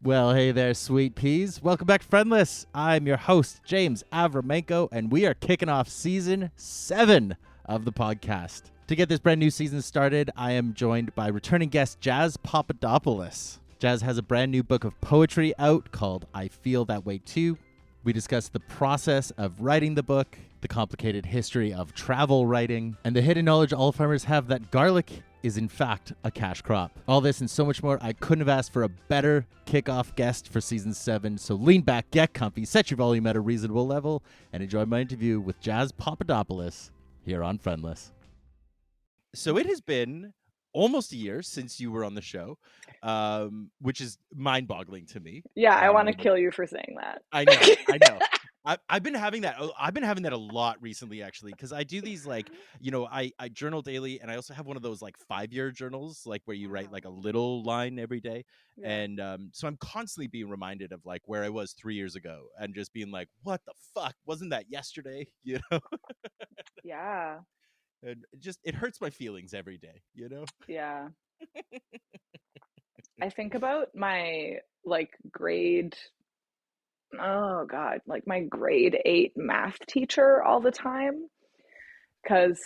Well, hey there, sweet peas. Welcome back to Friendless. I'm your host, James Avramenko, and we are kicking off season 7 of the podcast. To get this brand new season started, I am joined by returning guest Jazz Papadopoulos. Jazz has a brand new book of poetry out called I Feel That Way Too. We discuss the process of writing the book, the complicated history of travel writing, and the hidden knowledge all farmers have that garlic is in fact a cash crop. All this and so much more. I couldn't have asked for a better kickoff guest for season 7. So lean back, get comfy, set your volume at a reasonable level, and enjoy my interview with Jazz Papadopoulos here on Friendless. So it has been almost a year since you were on the show, which is mind-boggling to me. Yeah, I want to kill you for saying that. I know. I've been having that. I've been having that a lot recently, actually, because I do these I journal daily, and I also have one of those 5-year journals, where you write a little line every day, and so I'm constantly being reminded of where I was 3 years ago, and just being like, what the fuck, wasn't that yesterday? Yeah. And it hurts my feelings every day, Yeah. I think about my grade my grade 8 math teacher all the time, because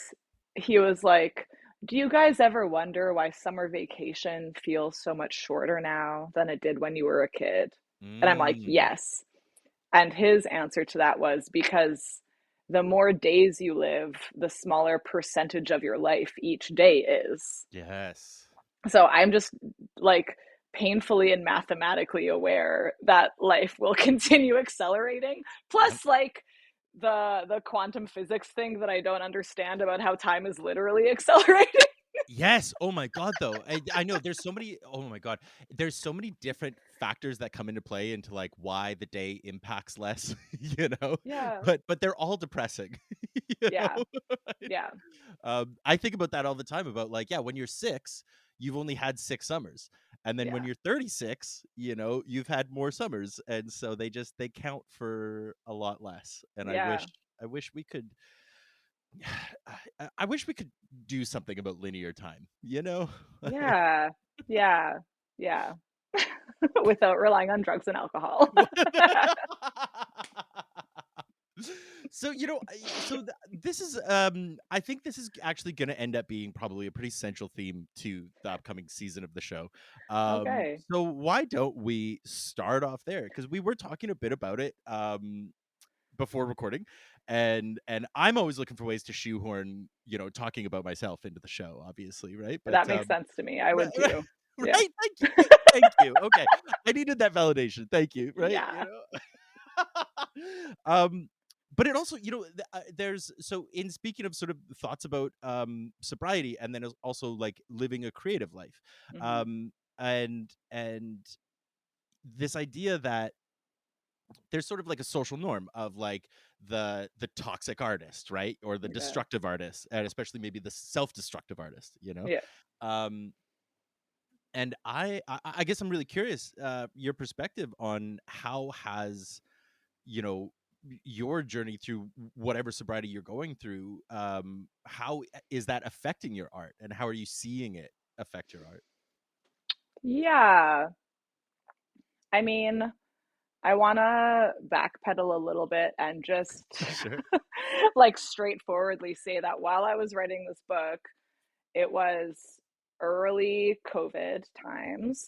he was like, do you guys ever wonder why summer vacation feels so much shorter now than it did when you were a kid? And I'm like, yes. And his answer to that was because the more days you live, the smaller percentage of your life each day is. Yes. So I'm just painfully and mathematically aware that life will continue accelerating. Plus, the quantum physics thing that I don't understand about how time is literally accelerating. Yes. Oh my God, though. I know there's so many. Oh my God, there's so many different factors that come into play into why the day impacts less. Yeah. But they're all depressing. Yeah. Yeah. I think about that all the time. About when you're 6, you've only had 6 summers, and then when Yeah. you're 36, you've had more summers, and so they count for a lot less. And Yeah. I wish we could. I wish we could do something about linear time, Yeah. Yeah. Yeah. Without relying on drugs and alcohol. So this is I think this is actually going to end up being probably a pretty central theme to the upcoming season of the show. Okay. So why don't we start off there, because we were talking a bit about it before recording, and I'm always looking for ways to shoehorn talking about myself into the show, obviously, right? But That makes sense to me. I right, would too. right, Yeah. thank you. Okay, I needed that validation. Thank you. Right, Yeah. but it also, there's, so in speaking of sort of thoughts about sobriety, and then also living a creative life, Hmm. and this idea that there's sort of a social norm of the toxic artist, right, or the Yeah. destructive artist, and especially maybe the self-destructive artist. Yeah. um and I guess I'm really curious, your perspective on how has, you know your journey through whatever sobriety you're going through, how is that affecting your art, and how are you seeing it affect your art? Yeah. I mean, I want to backpedal a little bit and just Sure. straightforwardly say that while I was writing this book, it was early COVID times,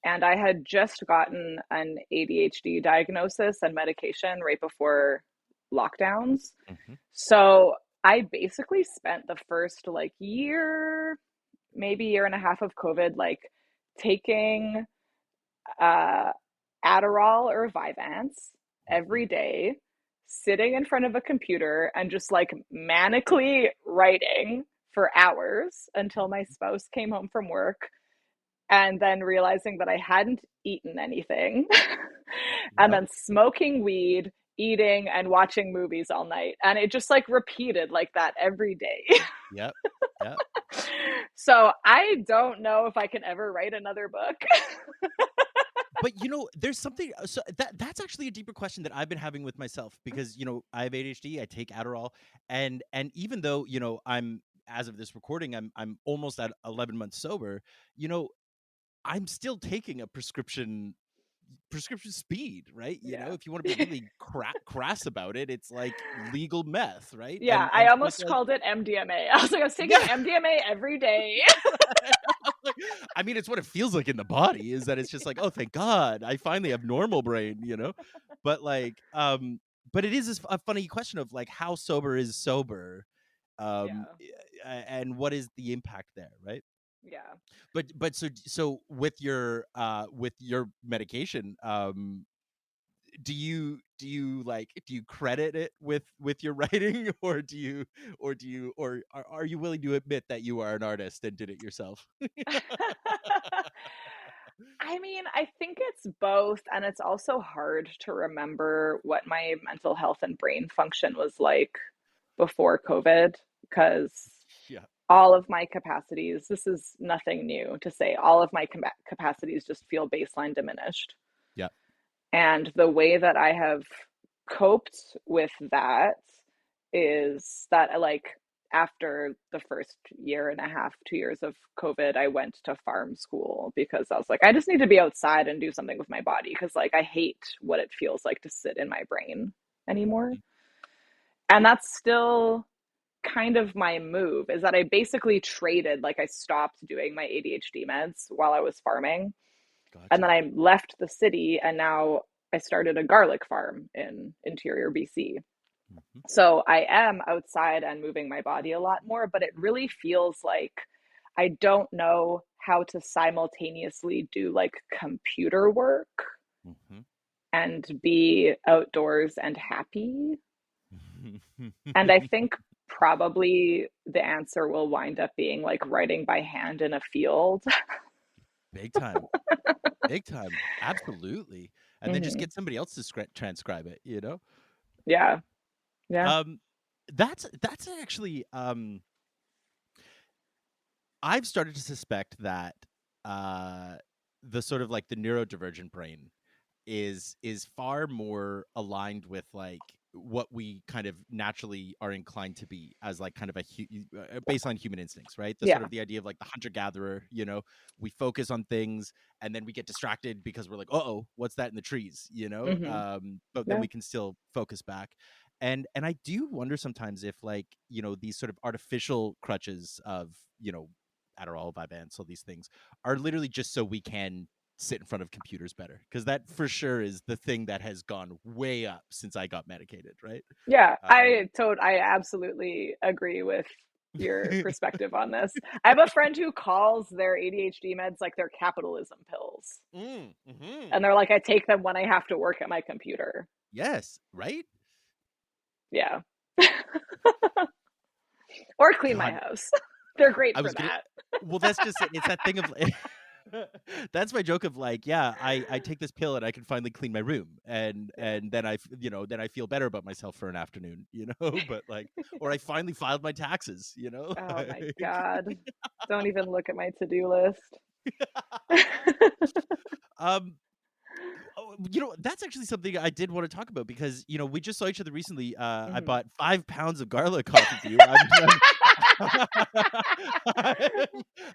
and I had just gotten an ADHD diagnosis and medication right before lockdowns. Hmm. So I basically spent the first year, maybe year and a half of COVID, taking uh, Adderall or Vyvanse Hmm. every day, sitting in front of a computer and just manically writing for hours until my spouse came home from work, and then realizing that I hadn't eaten anything, and Yep. then smoking weed, eating, and watching movies all night. And it just repeated like that every day. Yep. Yep. So I don't know if I can ever write another book. But there's something, so that's actually a deeper question that I've been having with myself, because I have ADHD, I take Adderall, and even though I'm, as of this recording, I'm almost at 11 months sober, you know I'm still taking a prescription prescription speed, right? Yeah. If you want to be really crass about it, it's like legal meth, right? Yeah, I And so it's almost like, called it MDMA. I was like, I was taking yeah. MDMA every day. Like, I mean, it's what it feels like in the body, is that it's just like, oh, thank God, I finally have normal brain. But like, but it is a funny question of like how sober is sober, um, Yeah. and what is the impact there, right? Yeah. But so with your medication, do you credit it with your writing, or are you willing to admit that you are an artist and did it yourself? I mean, I think it's both, and it's also hard to remember what my mental health and brain function was like before COVID, because Yeah. all of my capacities, this is nothing new to say, all of my capacities just feel baseline diminished. Yeah. And the way that I have coped with that is that after the first year and a half, 2 years of COVID, I went to farm school because I was like, I just need to be outside and do something with my body because I hate what it feels like to sit in my brain anymore. Mhm. And that's still kind of my move, is that I basically traded, I stopped doing my ADHD meds while I was farming. And then Gotcha. I left the city and now I started a garlic farm in interior BC. Mhm. So I am outside and moving my body a lot more, but it really feels like I don't know how to simultaneously do computer work Mhm. and be outdoors and happy. And I think probably the answer will wind up being writing by hand in a field. Big time. Big time. Absolutely. And then just Hmm. get somebody else to transcribe it. Yeah. Yeah. Um, that's actually, I've started to suspect that uh the sort of like the neurodivergent brain is far more aligned with like what we kind of naturally are inclined to be as like kind of a baseline human instincts, right? The sort Yeah. of the idea of like the hunter gatherer. We focus on things and then we get distracted because we're like, oh, what's that in the trees, Hmm. but then Yeah. we can still focus back. And I do wonder sometimes if like these sort of artificial crutches of Adderall, Vyvanse, all these things are literally just so we can sit in front of computers better, because that for sure is the thing that has gone way up since I got medicated, right? Yeah. Um, I absolutely agree with your perspective on this. I have a friend who calls their ADHD meds their capitalism pills. mhm. And they're like, I take them when I have to work at my computer. Yes, right? Yeah. Or clean my God, house. They're great I for was gonna. that. Well, that's just it. It's that thing of like, that's my joke of like, yeah, I take this pill and I can finally clean my room, and Yeah. and then then I feel better about myself for an afternoon. But like, or I finally filed my taxes. Oh my Like, God. Don't even look at my to-do list. um, that's actually something I did want to talk about, because we just saw each other recently. I Mhm. bought 5 pounds of garlic off of you.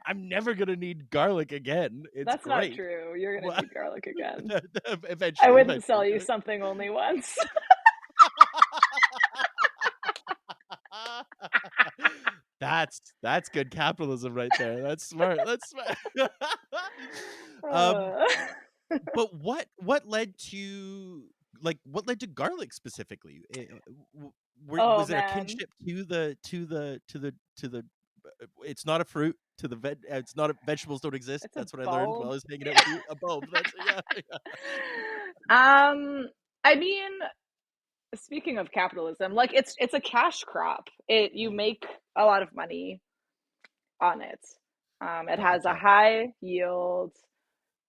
I'm never gonna need garlic again. It's That's not great. true. You're gonna What? need garlic again. I Eventually, wouldn't sell eventually. you something only once. That's good capitalism right there. That's smart. That's smart. um, Uh, but what led to garlic specifically? oh Was it a man. kinship to the it's not a fruit, to the it's not vegetables don't exist. It's a That's what I learned while bulb. I was hanging out Yeah. with you. A bulb. That's yeah. Um, I mean, speaking of capitalism, it's a cash crop. You Mm, make a lot of money on it. It has a gotcha. high yield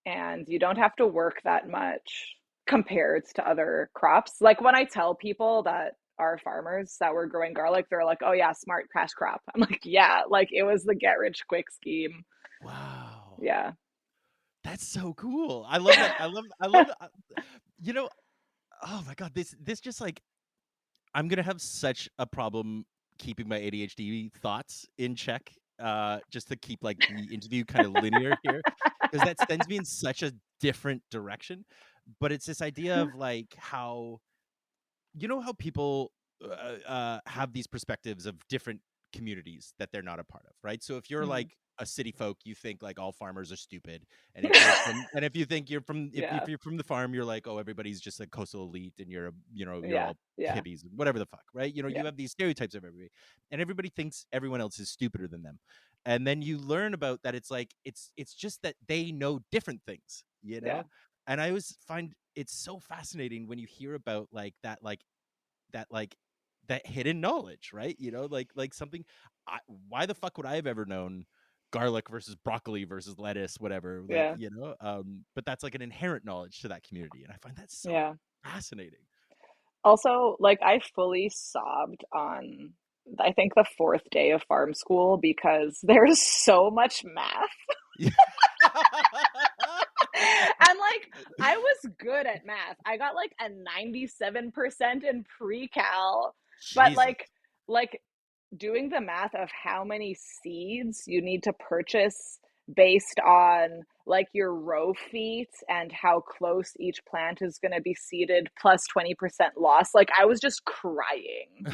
and you don't have to work that much compared to other crops. Like when I tell people that are farmers that were growing garlic, they're like, "Oh yeah, smart cash crop." I'm like, "Yeah, it was the get rich quick scheme." Wow. Yeah. That's so cool. I love that. I love that. You know, oh my god, this just like, I'm gonna have such a problem keeping my ADHD thoughts in check, just to keep like the interview kind of linear here, because that sends me in such a different direction. but it's this idea of like how how people have these perspectives of different communities that they're not a part of, right? So if you're Mm. like a city folk, you think like all farmers are stupid, and if you're from, and if you think you're from, if Yeah. you're from the farm, you're like, oh, everybody's just a coastal elite, and you're a, you're Yeah. all Yeah. hippies, whatever the fuck, right? You Yeah. have these stereotypes of everybody, and everybody thinks everyone else is stupider than them, and then you learn about that it's like it's just that they know different things, Yeah. and I always find it's so fascinating when you hear about like that like that hidden knowledge, right? Like something. I, why the fuck would I have ever known garlic versus broccoli versus lettuce, whatever? Like Yeah. but that's like an inherent knowledge to that community, and I find that so Yeah. fascinating. Also, like I fully sobbed on I think the fourth day of farm school because there's so much math. Yeah. And like I was good at math. I got like a 97% in pre-cal, but Jesus. like doing the math of how many seeds you need to purchase based on like your row feet and how close each plant is going to be seeded plus 20% loss, like I was just crying.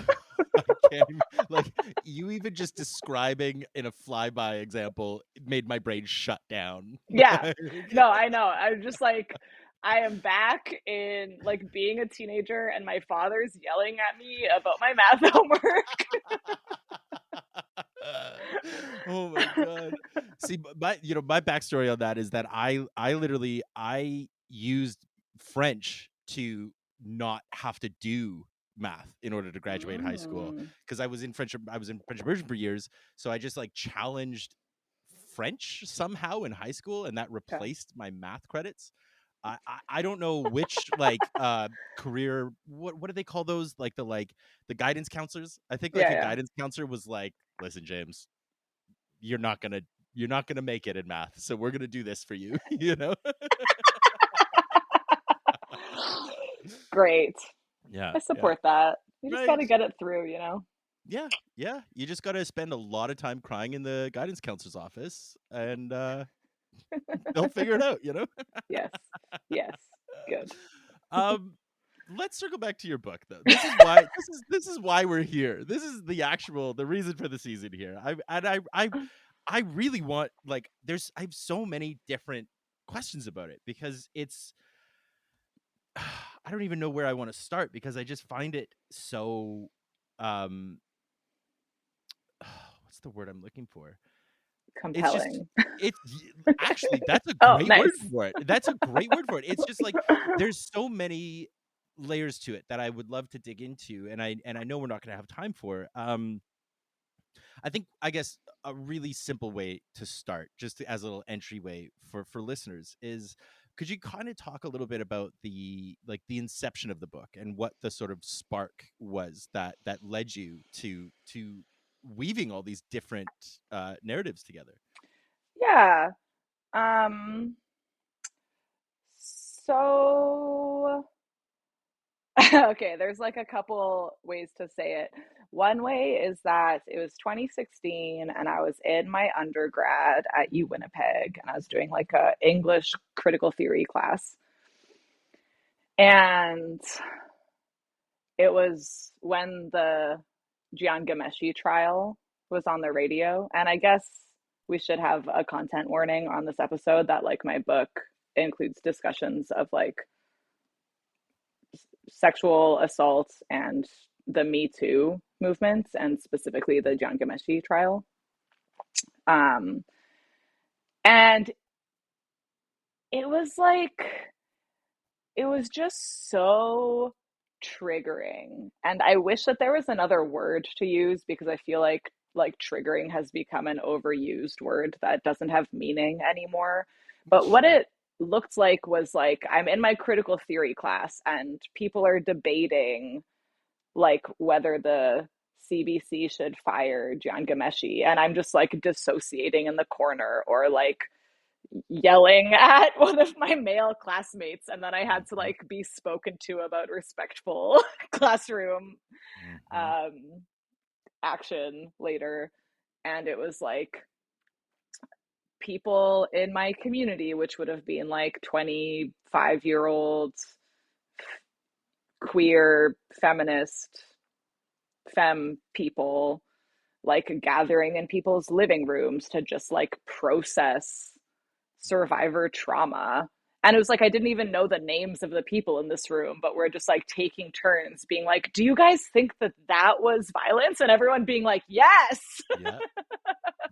I can't even, like, you even just describing in a flyby example made my brain shut down. Yeah. No, I know. I'm just like, I am back in like being a teenager and my father's yelling at me about my math homework. Oh my god. See, my my backstory on that is that I literally I used French to not have to do math in order to graduate high school, Mm, because I was in French immersion for years, so I just like challenged French somehow in high school, and that okay. replaced my math credits. I don't know which like career, what do they call those, like the guidance counselors. I think like Yeah, a yeah. guidance counselor was like, listen, James, you're not gonna you're not gonna make it in math, so we're gonna do this for you. Great. Yeah, I yeah, support that. You just got right. to get it through, you know? Yeah, yeah, you just gotta spend a lot of time crying in the guidance counselor's office, and they'll figure it out. Yes. Yes. Good. um let's circle back to your book, though. This is why we're here. This is the reason for the season here. I really want, like, I have so many different questions about it, because it's I don't even know where I want to start, because I just find it so um what's the word I'm looking for? It's just Compelling. it's actually, that's a Oh, great word nice. for it. That's a great word for it. It's just like there's so many layers to it that I would love to dig into, and I know we're not going to have time for. I think, I guess, a really simple way to start, just as a little entryway for listeners, is could you kind of talk a little bit about the inception of the book, and what the sort of spark was that led you to weaving all these different narratives together? Yeah. Um, so okay, there's like a couple ways to say it. One way is that it was 2016 and I was in my undergrad at U Winnipeg and I was doing like a English critical theory class. And it was when the Jian Ghomeshi trial was on the radio. And I guess we should have a content warning on this episode that like my book includes discussions of like sexual assault and the Me Too movements, and specifically the Jian Ghomeshi trial. Um, and it was like, it was just so triggering. And I wish that there was another word to use because I feel like triggering has become an overused word that doesn't have meaning anymore. But what Sure. it looked like was like I'm in my critical theory class and people are debating like whether the CBC should fire John Gameshi, and I'm just like dissociating in the corner or like yelling at one of my male classmates, and then I had to Mhm, like be spoken to about respectful classroom mhm. um, action later, and it was like people in my community, which would have been like 25-year-old queer feminist femme people, like gathering in people's living rooms to just like process survivor trauma. And it was like I didn't even know the names of the people in this room, but we're just like taking turns being like, do you guys think that that was violence? And everyone being like, yes. Yeah.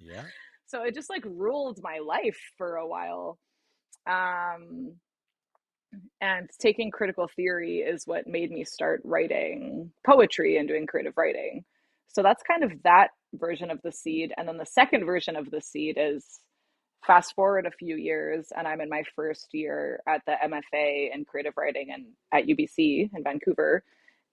Yeah. So it just like ruled my life for a while. Um, and taking critical theory is what made me start writing poetry and doing creative writing. So that's kind of that version of the seed. And then the second version of the seed is fast forward a few years, and I'm in my first year at the MFA in creative writing and at UBC in Vancouver.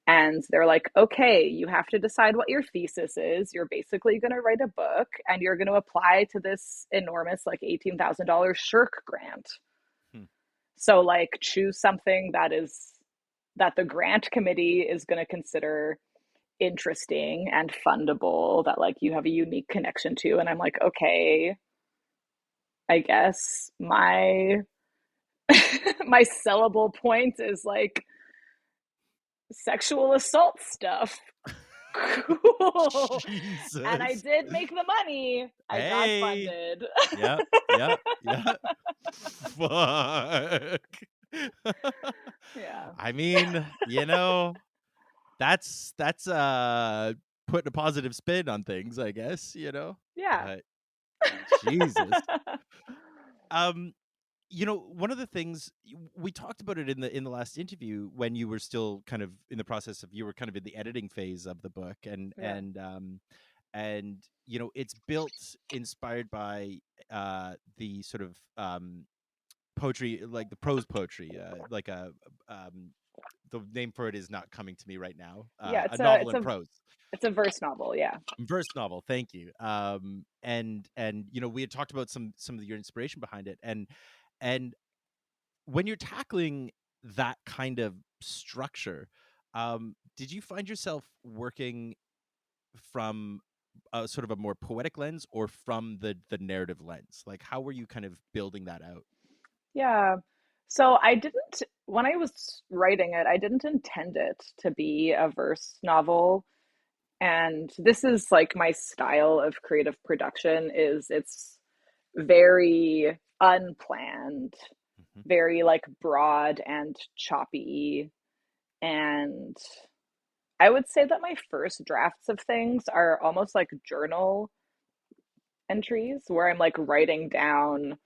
And they're like, okay, you have to decide what your thesis is. You're basically going to write a book and you're going to apply to this enormous, like $18,000 Shirk grant. Hmm. So, like, choose something that the grant committee is going to consider interesting and fundable, that like you have a unique connection to. And I'm like, okay, I guess my my sellable point is like sexual assault stuff. Cool. And I Jesus. did make the money. I got Hey. funded. Yeah. Yeah. Yeah. Fuck. Yeah. I mean, that's putting a positive spin on things, I guess, Yeah. But Jesus. Um one of the things we talked about it in the last interview when you were still kind of in the process of you were kind of in the editing phase of the book Yeah. and it's built inspired by the sort of poetry, like the prose poetry, like a the name for it is not coming to me right now, Yeah, a novel in prose. it's a verse novel, yeah. Verse novel, thank you. And we had talked about some of your inspiration behind it, and when you're tackling that kind of structure, did you find yourself working from a sort of a more poetic lens or from the narrative lens? Like, how were you kind of building that out? Yeah. So I didn't, when I was writing it, I didn't intend it to be a verse novel. And this is like my style of creative production is it's very unplanned, Hmm. very like broad and choppy. And I would say that my first drafts of things are almost like journal entries where I'm like writing down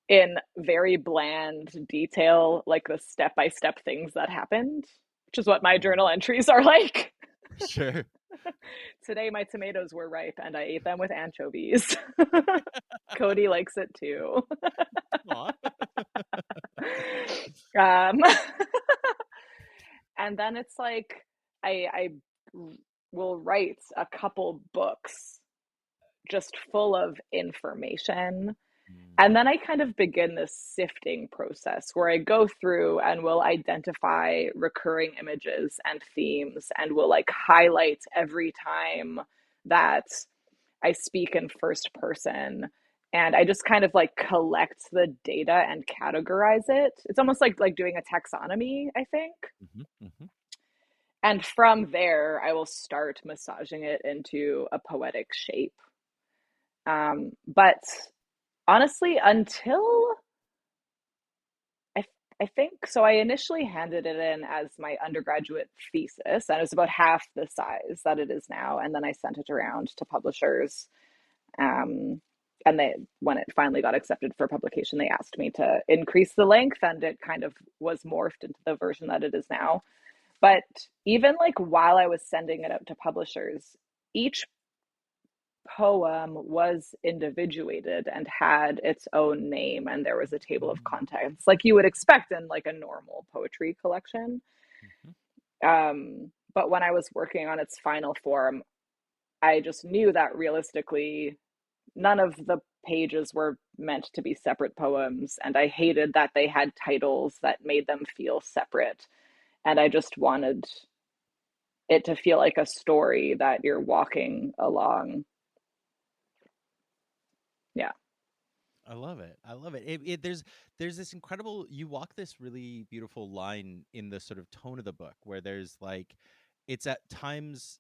in very bland detail, like the step by step things that happened, which is what my journal Mm. entries are like. Sure. Today, my tomatoes were ripe and I ate them with anchovies. Cody likes it too. Aw. um, and then it's like I will write a couple books just full of information. Mm. And then I kind of begin this sifting process where I go through and will identify recurring images and themes and will like highlight every time that I speak in first person. And I just kind of like collect the data and categorize it. It's almost like doing a taxonomy, I think. Mhm, mhm. And from there, I will start massaging it into a poetic shape. But honestly, until I, I think so, I initially handed it in as my undergraduate thesis, and it was about half the size that it is now. And then I sent it around to publishers. Um, and when it finally got accepted for publication, they asked me to increase the length, and it kind of was morphed into the version that it is now. But even like while I was sending it out to publishers, each poem was individuated and had its own name, and there was a table of Mm. contents like you would expect in like a normal poetry collection. Mhm. But when I was working on its final form, I just knew that realistically none of the pages were meant to be separate poems, and I Mm. hated that they had titles that made them feel separate. And I just wanted it to feel like a story that you're walking along. Yeah. I love it. I love it. There's this incredible, you walk this really beautiful line in the sort of tone of the book where there's like, it's at times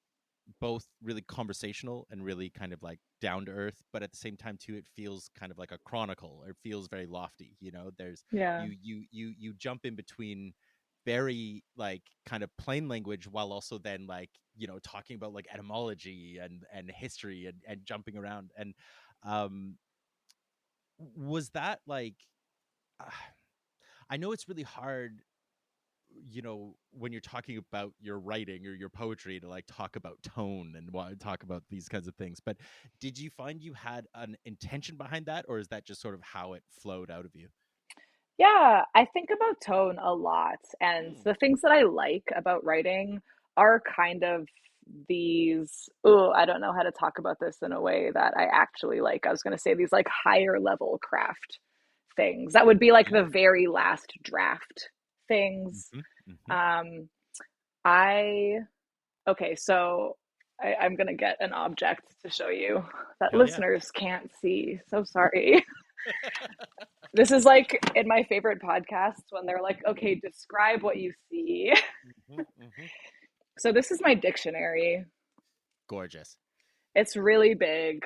both really conversational and really kind of like down to earth, but at the same time too, it feels kind of like a chronicle, or it feels very lofty. There's Yeah. you jump in between very like kind of plain language while also then like talking about like etymology and history and jumping around. And um was that like uh, I know it's really hard, when you're talking about your writing or your poetry, to like talk about tone and talk about these kinds of things, but did you find you had an intention behind that, or is that just sort of how it flowed out of you? Yeah, I think about tone a lot. And Mm. the things that I like about writing are kind of these, oh, I don't know how to talk about this in a way that I actually like. I was going to say these like higher level craft things that would be like the Yeah. very last draft things. Hmm. Hmm. Um, I, okay, so I'm going to get an object to show you that Hell yeah. listeners can't see. So sorry. This is like in my favorite podcasts when they're like, okay, describe what you see. Hmm. Hmm. So this is my dictionary. Gorgeous. It's really big.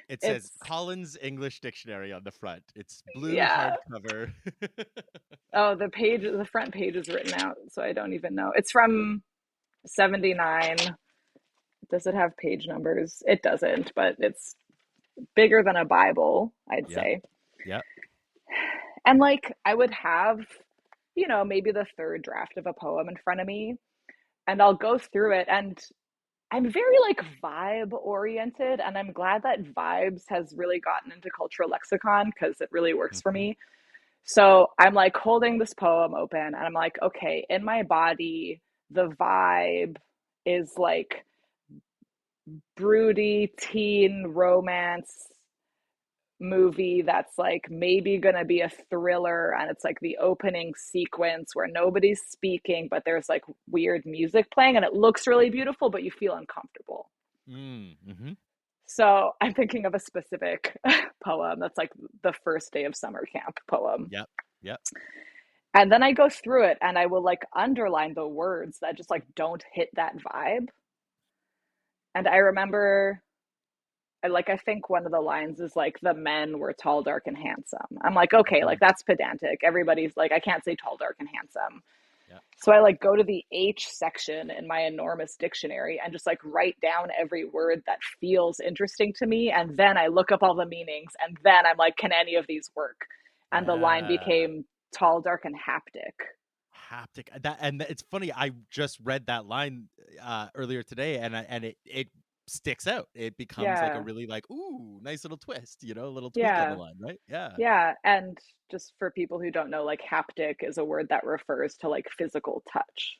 It says It's, Collins English Dictionary on the front. It's blue yeah. hardcover. Oh, the front page is written out, so I don't even know. It's from 79. Does it have page numbers? It doesn't, but it's bigger than a Bible, I'd Yep. say. Yep. And like, I would have, maybe the third draft of a poem in front of me, and I'll go through it, and I'm very like vibe oriented, and I'm glad that vibes has really gotten into cultural lexicon because it really works for Hmm. me. So I'm like holding this poem open and I'm like, okay, in my body, the vibe is like broody teen romance movie that's like maybe gonna be a thriller, and it's like the opening sequence where nobody's speaking but there's like weird music playing and it looks really beautiful but you feel uncomfortable. Mm-hmm. So I'm thinking of a specific poem that's like the first day of summer camp poem. Yep. Yep. And then I go through it and I will like underline the words that just like don't hit that vibe. And I remember, I think one of the lines is like, the men were tall, dark, and handsome. I'm like, okay, Hmm. like that's pedantic. Everybody's like, I can't say tall, dark, and handsome. Yep. So I like go to the H section in my enormous dictionary and just like write down every word that feels interesting to me. And then I look up all the meanings. And then I'm like, can any of these work? And the line Yeah. became tall, dark, and haptic. Haptic, it's funny, I just read that line earlier today, and it sticks out. It becomes like a Yeah. really like, ooh, nice little twist, a little tweak on the Yeah. line, right? Yeah. Yeah. And just for people who don't know, like haptic is a word that refers to like physical touch.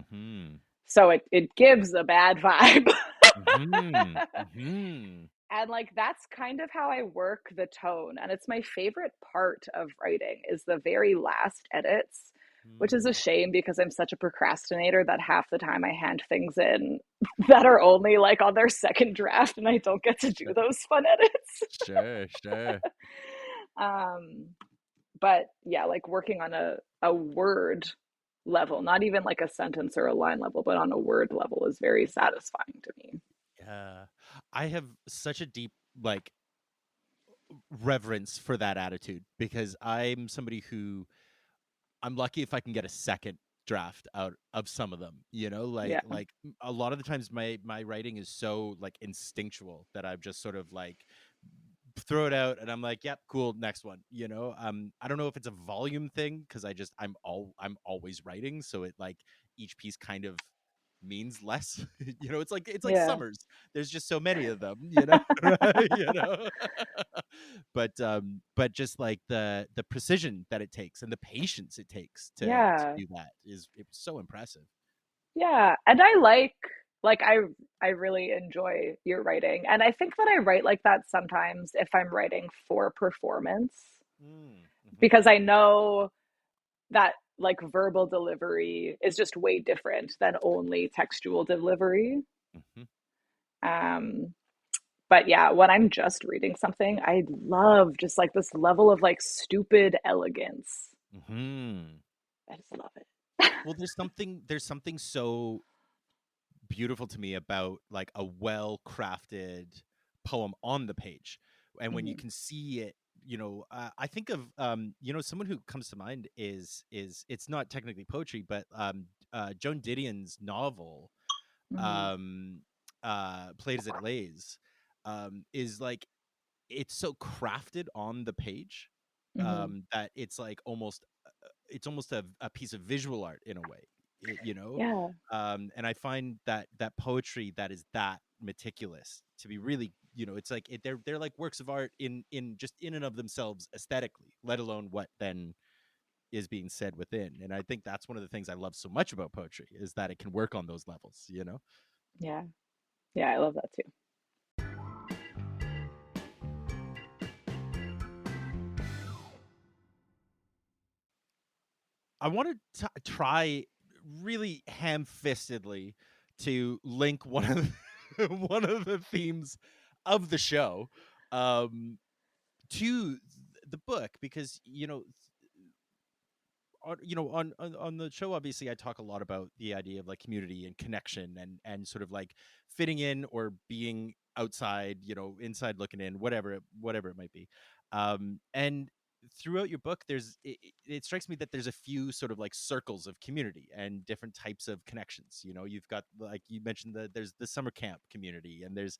Hmm. So it gives a bad vibe. Hmm. Hmm. And like that's kind of how I work the tone. And it's my favorite part of writing is the very last edits, which is a Hmm. shame because I'm such a procrastinator that half the time I hand things in that are only like on their second draft and I don't get to do Sure. those fun edits. Sure. Sure. Um, but yeah, like working on a word level, not even like a sentence or a line level, but on a word level is very satisfying to me. Yeah. I have such a deep like reverence for that attitude, because I'm somebody who, I'm lucky if I can get a second draft out of some of them, Yeah. a lot of the times my writing is so like instinctual that I'm just sort of like throw it out and I'm like, yep, cool, next one, I don't know if it's a volume thing, because I'm always writing, so it like each piece kind of means less. It's like Yeah. summers, there's just so many of them, right? But just like the precision that it takes and the patience it takes to Yeah. do that is, it was so impressive. Yeah. And I like I really enjoy your writing. And I think that I write like that sometimes if I'm writing for performance Mm, mm-hmm, because I know that like verbal delivery is just way different than only textual delivery. mm-hmm. Um But yeah, when I'm just reading something, I love just like this level of like stupid elegance. Hmm. I just love it. Well, there's something so beautiful to me about like a well crafted poem on the page, and when you Hmm. can see it, I think of someone who comes to mind is it's not technically poetry, but Joan Didion's novel, Hmm. um Played as It Lays, is like, it's so crafted on the page, Hmm. that it's almost a piece of visual art in a way, Yeah. and I find that poetry that is that meticulous to be really, it's like they're like works of art in just in and of themselves aesthetically, let alone what then is being said within. And I think that's one of the things I love so much about poetry, is that it can work on those levels. Yeah. Yeah. I love that too. I want to try really ham-fistedly to link one of one of the themes of the show, um, to the book, because on the show, obviously I talk a lot about the idea of like community and connection, and sort of like fitting in or being outside, inside looking in, whatever it might be. And throughout your book, it strikes me that there's a few sort of like circles of community and different types of connections. You've got, like you mentioned, there's the summer camp community, and there's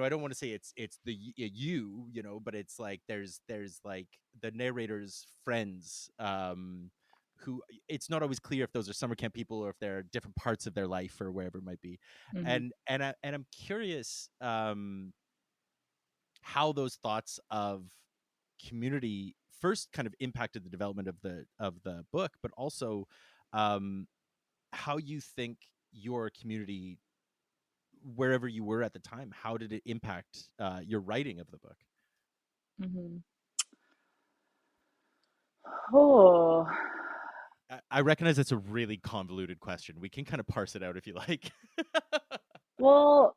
I don't want to say it's you, but it's like there's like the narrator's friends, who, it's not always clear if those are summer camp people or if they're different parts of their life or wherever it might be. Hmm. And I'm curious, how those thoughts of community first kind of impacted the development of the book, but also, um, how you think your community, wherever you were at the time, how did it impact your writing of the book? Hmm. Oh, I recognize it's a really convoluted question. We can kind of parse it out if you like. well,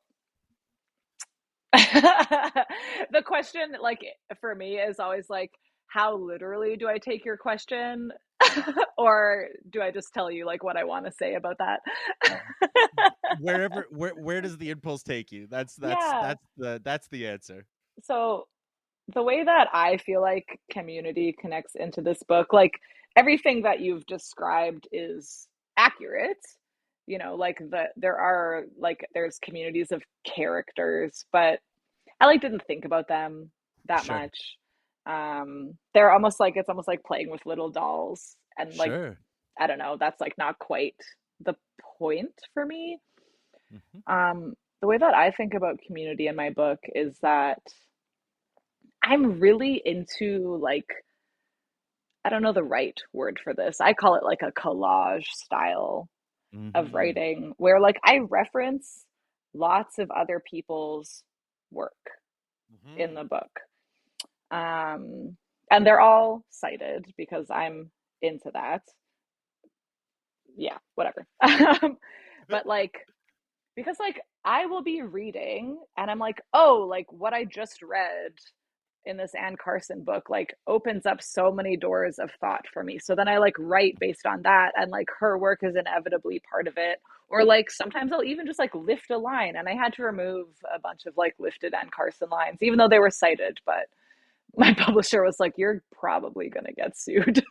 the question, like, for me is always like, how literally do I take your question? Or do I just tell you like what I want to say about that? Where does the impulse take you? That's that's Yeah. that's the that's the answer. So the way that I feel like community connects into this book, like everything that you've described is accurate. Like there are like there's communities of characters, but I like didn't think about them that Sure, much. They're almost like it's almost like playing with little dolls, and like sure. I don't know, that's like not quite the point for me. Hmm. The way that I think about community in my book is that I'm really into like I don't know the right word for this. I call it like a collage style of Hmm. writing where like I reference lots of other people's work in Hmm. the book. Um, and they're all cited because I'm into that. Yeah, whatever. But like, because like I will be reading and I'm like, oh, like what I just read in this Anne Carson book like opens up so many doors of thought for me. So then I like write based on that, and like her work is inevitably part of it. Or like sometimes I'll even just like lift a line, and I had to remove a bunch of like lifted Anne Carson lines, even though they were cited. But my publisher was like, "You're probably gonna get sued."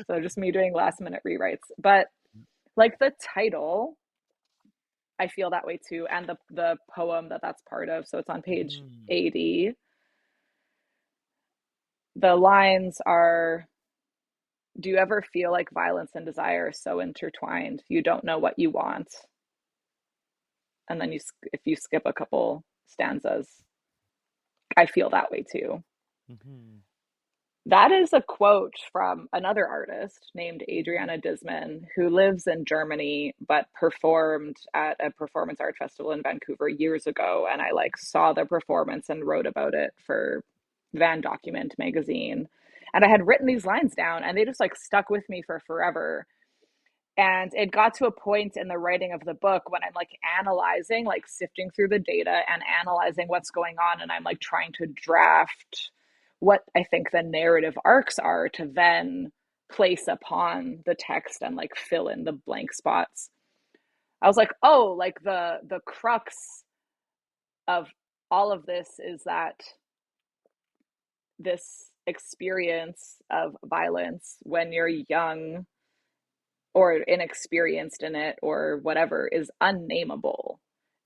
So just me doing last minute rewrites. But like the title, I feel that way too, and the poem that's part of. So it's on page Hmm. 80. The lines are, do you ever feel like violence and desire are so intertwined you don't know what you want? And then if you skip a couple stanzas, I feel that way too. Hmm. That is a quote from another artist named Adriana Disman, who lives in Germany but performed at a performance art festival in Vancouver years ago. And I like saw the performance and wrote about it for Van Document magazine. And I had written these lines down and they just like stuck with me for forever. And it got to a point in the writing of the book when I'm like analyzing, like sifting through the data and analyzing what's going on. And I'm like trying to draft what I think the narrative arcs are to then place upon the text and like fill in the blank spots. I was like, oh, like the crux of all of this is that this experience of violence when you're young or inexperienced in it or whatever is unnameable.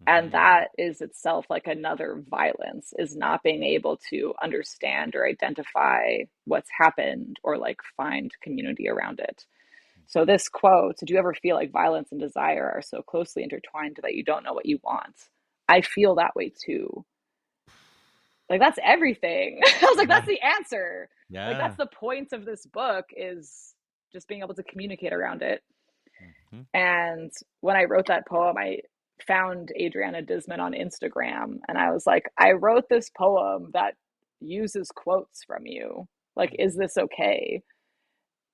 And Mm-hmm. that is itself like another violence, is not being able to understand or identify what's happened or like find community around it. So Mm-hmm. this quote, do you ever feel like violence and desire are so closely intertwined that you don't know what you want? I feel that way too. Like that's everything. I was like, that's Yeah. the answer. Like that's Yeah. the point of this book, is just being able to communicate around it. Mm-hmm. And when I wrote that poem, I found Adriana Disman on Instagram, and I was like, I wrote this poem that uses quotes from you. Like, is Mm-hmm. this okay?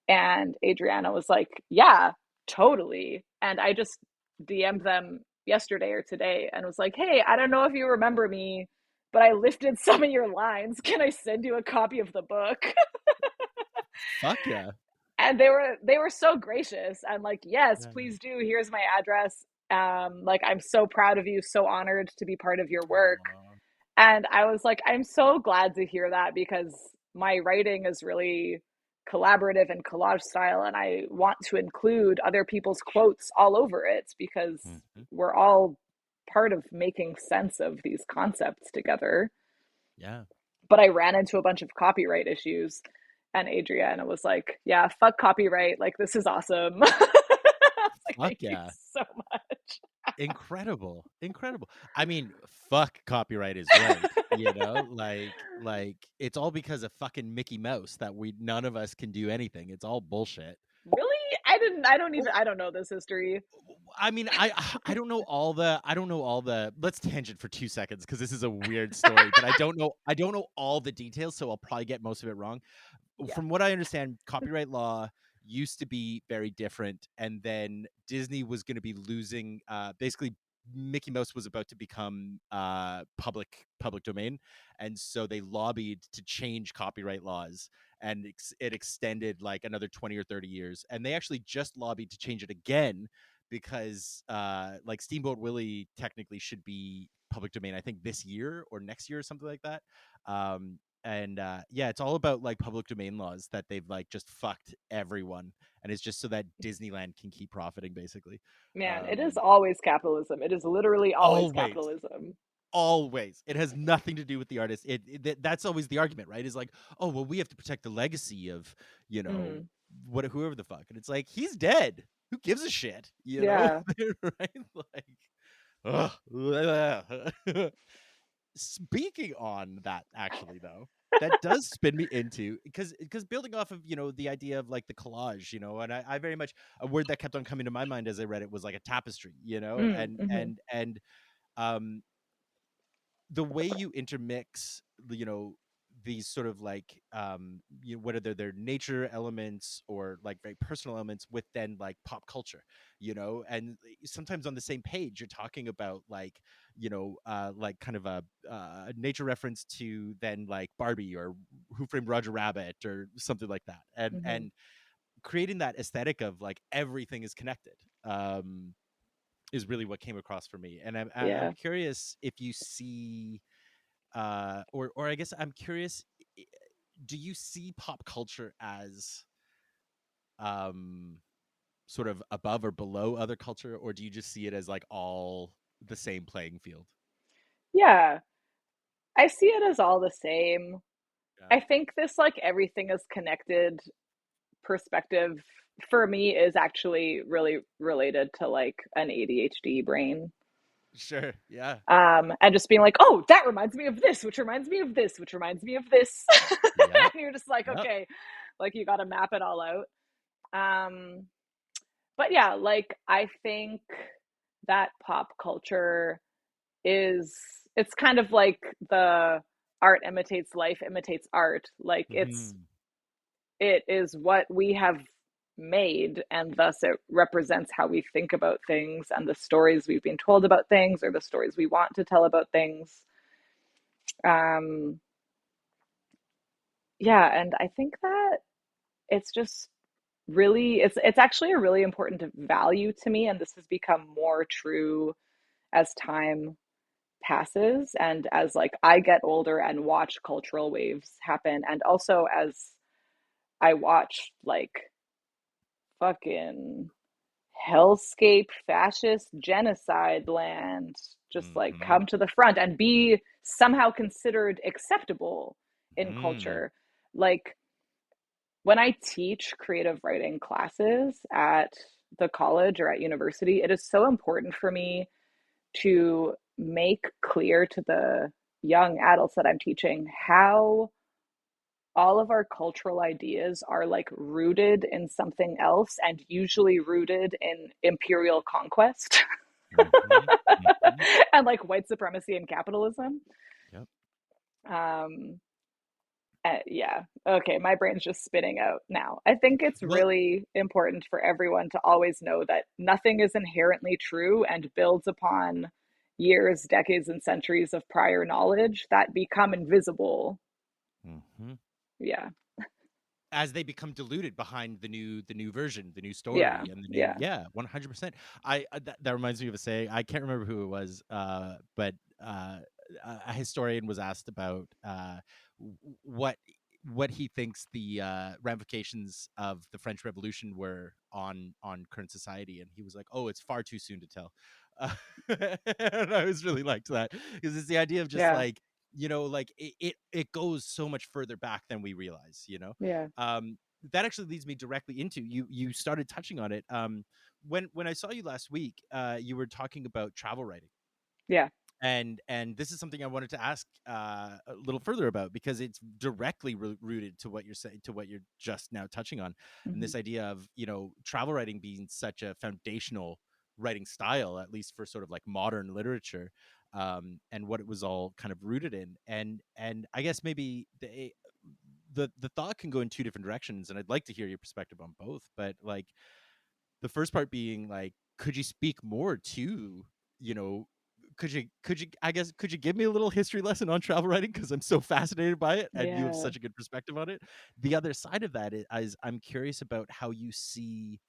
And Adriana was like, yeah, totally. And I just DM'd them yesterday or today and was like, hey, I don't know if you remember me, but I lifted some of your lines. Can I send you a copy of the book? Fuck yeah. And they were so gracious and like, yes, Yeah. please do. Here's my address. Like I'm so proud of you, so honored to be part of your work. Aw. And I was like, I'm so glad to hear that, because my writing is really collaborative and collage style, and I want to include other people's quotes all over it because Mm-hmm. we're all part of making sense of these concepts together. Yeah. But I ran into a bunch of copyright issues, and Adriana was like, yeah, fuck copyright, like this is awesome. I was like, Fuck thank you yeah. so much. Incredible. Incredible. I mean, fuck copyright is right, like it's all because of fucking Mickey Mouse that we none of us can do anything. It's all bullshit. Really? I don't know this history. I mean, I don't know all the let's tangent for 2 seconds because this is a weird story, but I don't know all the details, so I'll probably get most of it wrong. Yeah. From what I understand, copyright law used to be very different, and then Disney was going to be losing. Basically, Mickey Mouse was about to become public domain, and so they lobbied to change copyright laws, and it extended like another 20 or 30 years, and they actually just lobbied to change it again because like Steamboat Willie technically should be public domain. I think this year or next year or something like that. And yeah, it's all about like public domain laws that they've like just fucked everyone, and it's just so that Disneyland can keep profiting, basically. Man, it is um always capitalism. It is literally always Always, capitalism. always, it has nothing to do with the artist. That's always the argument, right? Is like, oh well, we have to protect the legacy of you know Mm, what whoever the fuck, and it's like he's dead, who gives a shit, yeah. right? Like, ugh. Speaking on that, actually, though, that does spin me into because building off of the idea of like the collage, and I very much, a word that kept on coming to my mind as I read it was like a tapestry, Mm, and hmm. um the way you intermix, these sort of like whether they're nature elements or like very personal elements with then like pop culture, and sometimes on the same page you're talking about like like kind of a nature reference to then like Barbie or Who Framed Roger Rabbit or something like that, and Hmm. creating that aesthetic of like everything is connected. Is really what came across for me, and I'm Yeah. curious if you see, or I guess I'm curious, do you see pop culture as um sort of above or below other culture, or do you just see it as like all the same playing field? Yeah. I see it as all the same. Yeah. I think this like everything is connected perspective for me is actually really related to like an ADHD brain. Sure. Yeah. And just being like, oh, that reminds me of this, which reminds me of this, which reminds me of this. Yep. And you're just like, Yep. okay, like you got to map it all out. Um, but yeah, like I think that pop culture is, it's kind of like the art imitates life imitates art. Like Hmm. it is what we have made, and thus it represents how we think about things and the stories we've been told about things or the stories we want to tell about things. Um, yeah, and I think that it's just really it's actually a really important value to me, and this has become more true as time passes and as like I get older and watch cultural waves happen, and also as I watch like fucking hellscape fascist genocide land just like Mm-hmm. come to the front and be somehow considered acceptable in Mm. culture. Like when I teach creative writing classes at the college or at university, it is so important for me to make clear to the young adults that I'm teaching how all of our cultural ideas are like rooted in something else and usually rooted in imperial conquest Mm-hmm. Mm-hmm. and like white supremacy and capitalism. Yep. Um, yeah. Okay. My brain's just spinning out now. I think it's Well, really important for everyone to always know that nothing is inherently true and builds upon years, decades, and centuries of prior knowledge that become invisible. mm-hmm. Yeah. As they become diluted behind the new version, the new Yeah. story, and the new Yeah. yeah, 100%. That reminds me of a saying. I can't remember who it was, but a historian was asked about what he thinks the ramifications of the French Revolution were on current society, and he was like, "Oh, it's far too soon to tell." Uh, and I always really liked that because it's the idea of just Yeah. like like it goes so much further back than we realize. Yeah. um, that actually leads me directly into you started touching on it. When I saw you last week, you were talking about travel writing, Yeah. and this is something I wanted to ask a little further about because it's directly rooted to what you're saying, to what you're just now touching on, and Hmm. this idea of travel writing being such a foundational writing style, at least for sort of like modern literature, and what it was all kind of rooted in, and I guess maybe the thought can go in two different directions, and I'd like to hear your perspective on both. But like the first part being like, could you speak more to, you know, could you I guess could you give me a little history lesson on travel writing because I'm so fascinated by it and you have Yeah. such a good perspective on it. The other side of that is I'm curious about how you see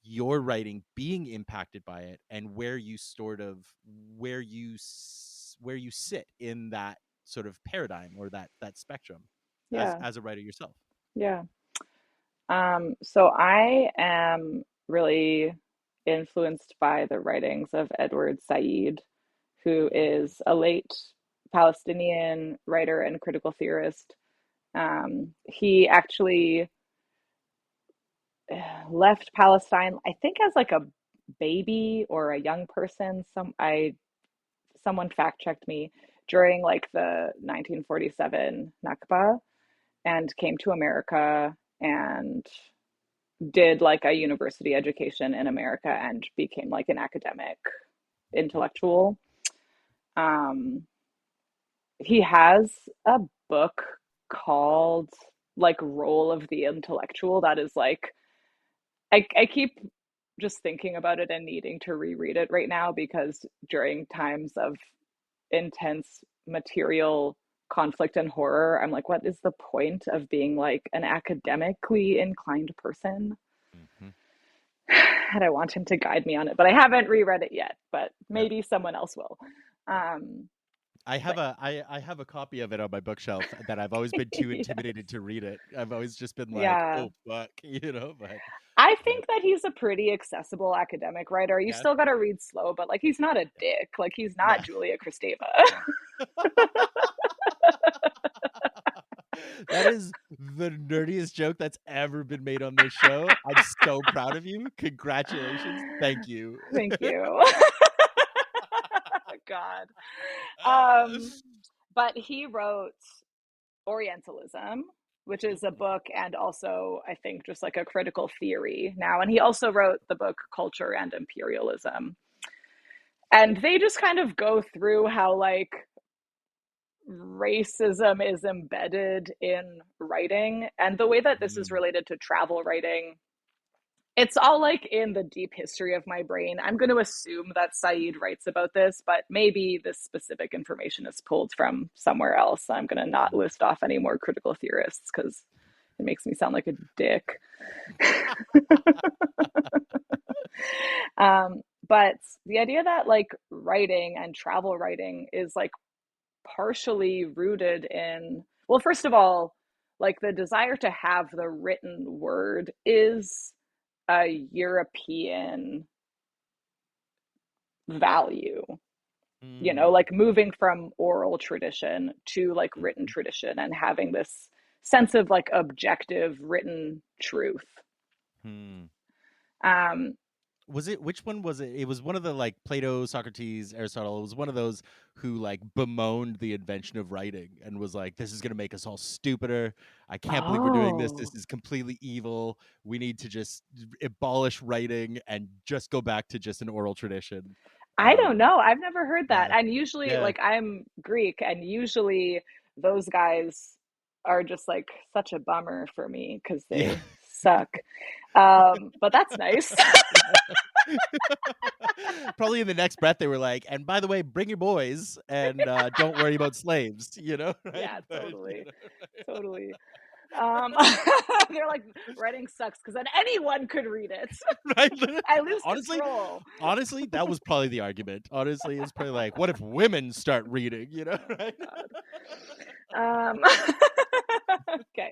your writing being impacted by it and where you sort of where you sit in that sort of paradigm or that spectrum Yeah. as a writer yourself. Yeah. So I am really influenced by the writings of Edward Said, who Mm. is a late Palestinian writer and critical theorist. He actually left Palestine, I think, as like a baby or a young person. Someone fact checked me during like the 1947 Nakba and came to America and did like a university education in America and became like an academic intellectual. Um, he has a book called like Role of the Intellectual that is like I keep just thinking about it and needing to reread it right now because during times of intense material conflict and horror, I'm like, what is the point of being like an academically inclined person? Mm-hmm. And I want him to guide me on it, but I haven't reread it yet, but Yeah. maybe someone else will. Yeah. Um, I have but I have a copy of it on my bookshelf that I've always been too intimidated yes, to read it. I've always just been like, yeah. "Oh fuck," but I yeah. think that he's a pretty accessible academic writer. You Yeah. still got to read slow, but like he's not a dick. Like he's not Yeah. Julia Kristeva. That is the nerdiest joke that's ever been made on this show. I'm so proud of you. Congratulations. Thank you. Thank you. God. Um, but he wrote Orientalism, which is a Ooh. book and also, I think, just like a critical theory now. And he also wrote the book Culture and Imperialism. And they just kind of go through how, like, racism is embedded in writing. And the way that this is Mm. related to travel writing It's all like in the deep history of my brain. I'm going to assume that Said writes about this, but maybe this specific information is pulled from somewhere else. I'm going to not list off any more critical theorists because it makes me sound like a dick. But the idea that like writing and travel writing is like partially rooted in, well, first of all, like the desire to have the written word is a European value, you know, Mm. like moving from oral tradition to like written Mhm. tradition and having this sense of like objective written truth. Hmm. Um, Was it, which one was it? It was one of the like Plato, Socrates, Aristotle. It was one of those who like bemoaned the invention of writing and was like, "This is going to make us all stupider. I can't believe we're doing this. oh, This is completely evil. We need to just abolish writing and just go back to just an oral tradition." I don't Um, know. I've never heard that. yeah, And usually, yeah, like, I'm Greek, and usually those guys are just like such a bummer for me because yeah. they suck. But that's nice. Probably in the next breath they were like, "And by the way, bring your boys and don't worry about slaves." You know, right? Yeah, But you totally. know, Totally. Um, they're like, writing sucks because then anyone could read it. right? I lose Honestly, control. honestly, that was probably the argument. Honestly, it's probably like, what if women start reading? You know, Oh right? God. Um, okay.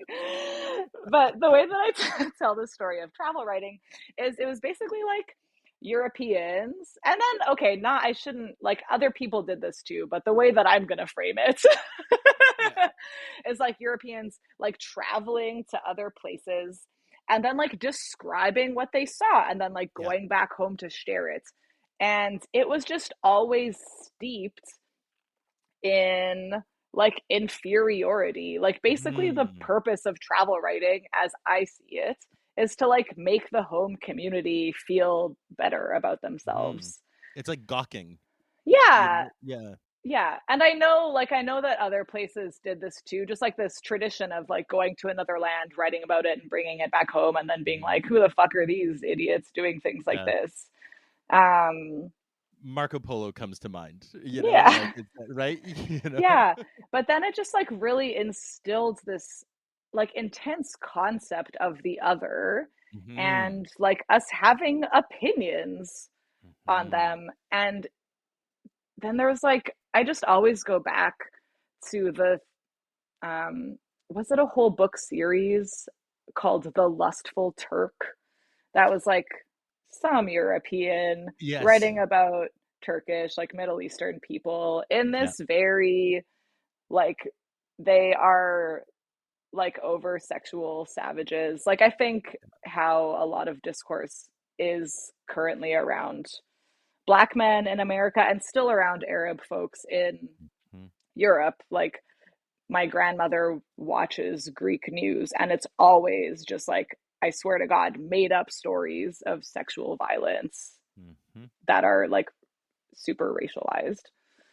But the way that I tell the story of travel writing is it was basically like Europeans, and then, okay, not, I shouldn't, like, other people did this too, but the way that I'm going to frame it Yeah, is like Europeans like traveling to other places and then like describing what they saw and then like yeah. going back home to share it. And it was just always steeped in like inferiority. Like basically the Hmm. purpose of travel writing as I see it is to like make the home community feel better about Hmm. themselves. It's like gawking. You Yeah, know? Yeah. yeah. And I know, like, I know that other places did this too, just like this tradition of like going to another land, writing about it and bringing it back home and then being Mhm. like, who the fuck are these idiots doing things like Yeah. this? Um, Marco Polo comes to mind. You know, like yeah. it's right. You know. Yeah, but then it just like really instilled this like intense concept of the other Hmm. and like us having opinions on Hmm. them. And then there was like, I just always go back to the, was it a whole book series called The Lustful Turk? That was like some European Yes. writing about Turkish, like Middle Eastern people in Yeah. this very like, they are like over sexual savages. Like, I think how a lot of discourse is currently around black men in America and still around Arab folks in Mhm. Europe. Like, my grandmother watches Greek news and it's always just like, I swear to God, made up stories of sexual violence Mhm. that are like super racialized.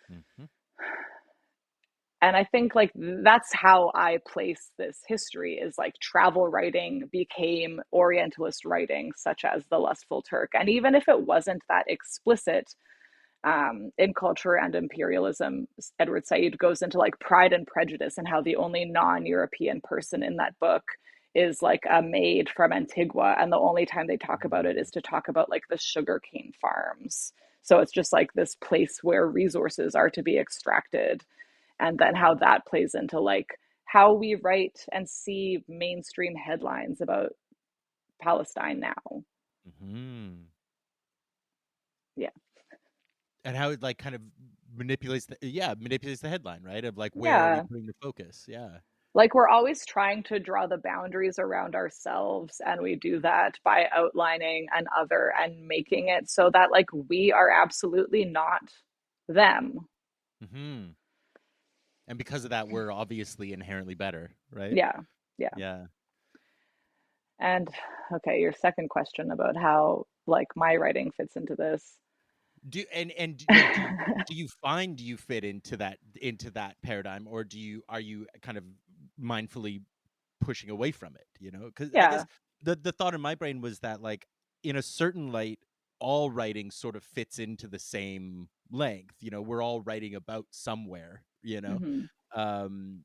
Mhm. And I think like that's how I place this history is like travel writing became Orientalist writing, such as The Lustful Turk. And even if it wasn't that explicit, in Culture and Imperialism, Edward Said goes into like Pride and Prejudice and how the only non-European person in that book is like a maid from Antigua, and the only time they talk about it is to talk about like the sugarcane farms. So it's just like this place where resources are to be extracted, and then how that plays into like how we write and see mainstream headlines about Palestine now. Mhm. Yeah. And how it like kind of manipulates the, yeah, manipulates the headline, right? Of like, where are we Yeah. putting the focus? Yeah. Like, we're always trying to draw the boundaries around ourselves, and we do that by outlining an other and making it so that like we are absolutely not them. Mhm. And because of that, we're obviously inherently better, right? Yeah. Yeah. Yeah. And okay, your second question about how like my writing fits into this. Do and like do you find you fit into that paradigm, or do you are you kind of mindfully pushing away from it? You know, because I guess Yeah. the thought in my brain was that like in a certain light, all writing sort of fits into the same length. We're all writing about somewhere, Hmm. um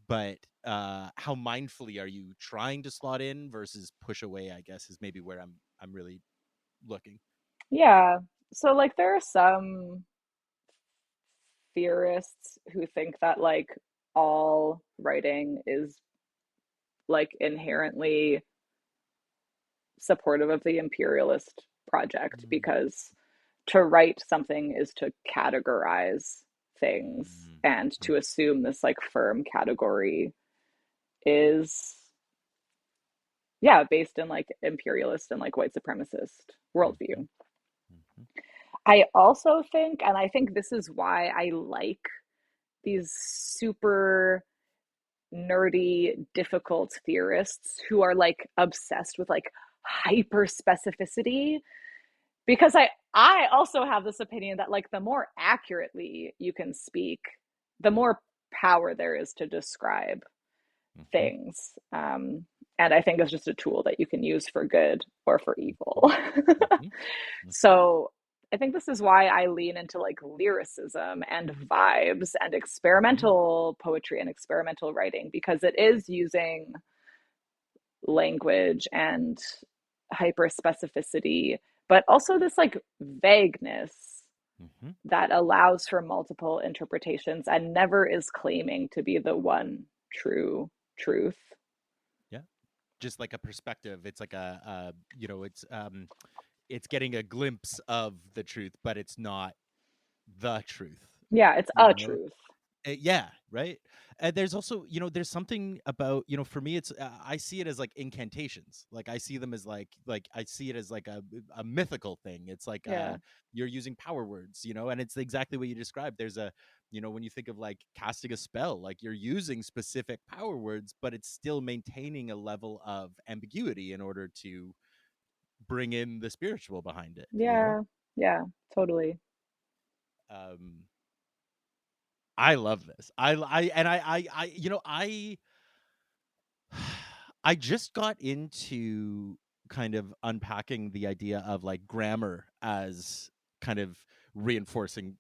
but how mindfully are you trying to slot in versus push away, I guess, is maybe where I'm really looking. Yeah. So like there are some theorists who think that like all writing is like inherently supportive of the imperialist project Mm, because to write something is to categorize things, mm, and mm, to assume this like firm category is, yeah, based in like imperialist and like white supremacist mhm, worldview. mhm, I also think, and I think this is why I like these super nerdy, difficult theorists who are like obsessed with like hyper specificity, because I also have this opinion that like the more accurately you can speak, the more power there is to describe mhm, things. And I think it's just a tool that you can use for good or for mhm, evil. mhm, mhm, So I think this is why I lean into like lyricism and vibes and mhm, experimental poetry and experimental writing, because it is using language and hyper specificity, but also this like vagueness mhm. that allows for multiple interpretations and never is claiming to be the one true truth. Yeah, just like a perspective. It's like it's getting a glimpse of the truth, but it's not the truth. Yeah, it's You a know, truth. Yeah, right. And there's also, there's something about, for me, it's I see it as like incantations. Like I see them as like I see it as like a mythical thing. It's like Yeah. you're using power words, and it's exactly what you described. There's a, when you think of like casting a spell, like you're using specific power words, but it's still maintaining a level of ambiguity in order to bring in the spiritual behind it. Yeah. Yeah, totally. Um I love this. I just got into kind of unpacking the idea of like grammar as kind of reinforcing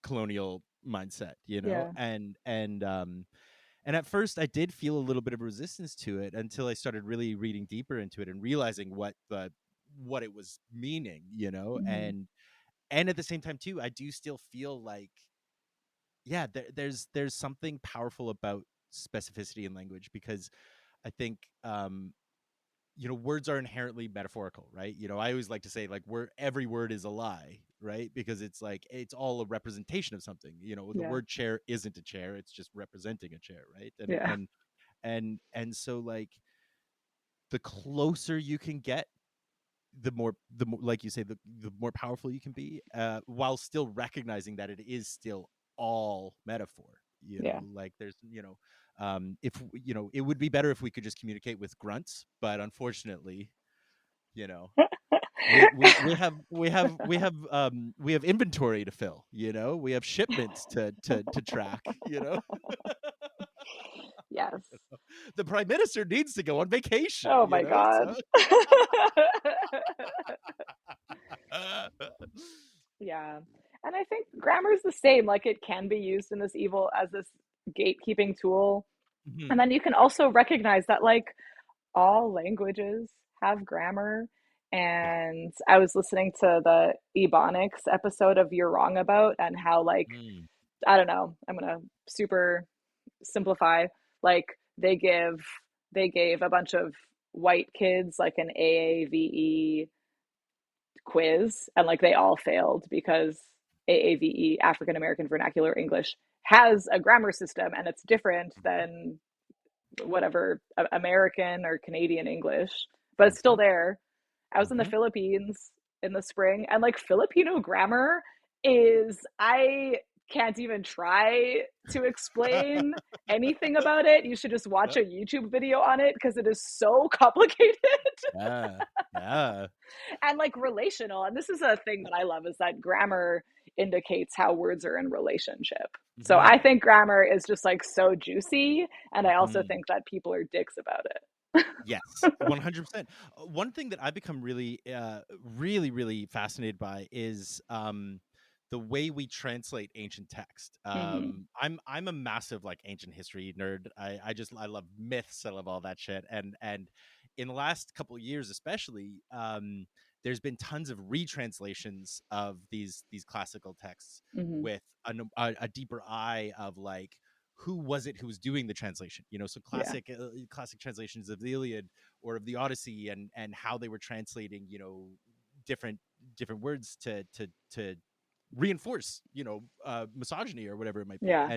colonial mindset, Yeah. and at first I did feel a little bit of resistance to it until I started really reading deeper into it and realizing what it was meaning, Hmm. and at the same time too, I do still feel like, yeah, there's something powerful about specificity in language, because I think words are inherently metaphorical, right? I always like to say like every word is a lie, right? Because it's like it's all a representation of something. The Yeah. word chair isn't a chair, it's just representing a chair, right? and Yeah. and and so like the closer you can get, the more, like you say, the more powerful you can be, while still recognizing that it is still all metaphor. Yeah. Like there's, if it would be better if we could just communicate with grunts, but unfortunately, you know we have inventory to fill, we have shipments to track. Yes. The prime minister needs to go on vacation, Oh my God. so Yeah. And I think grammar is the same. Like it can be used in this evil as this gatekeeping tool. And Mhm. then you can also recognize that like all languages have grammar. Yeah. And I was listening to the Ebonics episode of You're Wrong About, and how like, Mm. I don't know, I'm gonna super simplify, like they gave a bunch of white kids like an AAVE quiz, and like they all failed because AAVE, African American Vernacular English, has a grammar system and it's different than whatever American or Canadian English, but it's still Mhm. there. I was in the Mhm. Philippines in the spring, and like Filipino grammar is, I can't even try to explain anything about it. You should just watch a YouTube video on it because it is so complicated Yeah. Yeah. and like relational. And this is a thing that I love, is that grammar indicates how words are in relationship. Mhm. So I Mhm. think grammar is just like so juicy, and I also Mhm. think that people are dicks about it. Yes, 100%. One thing that I've become really, really fascinated by is the way we translate ancient text. Hmm. I'm a massive like ancient history nerd. I love myths. I love all that shit. And in the last couple of years, especially, there's been tons of retranslations of these classical texts Hmm. with a deeper eye of like who was it who was doing the translation, so Yeah. classic translations of the Iliad or of the Odyssey, and how they were translating different different words to reinforce misogyny or whatever it might be, Yeah.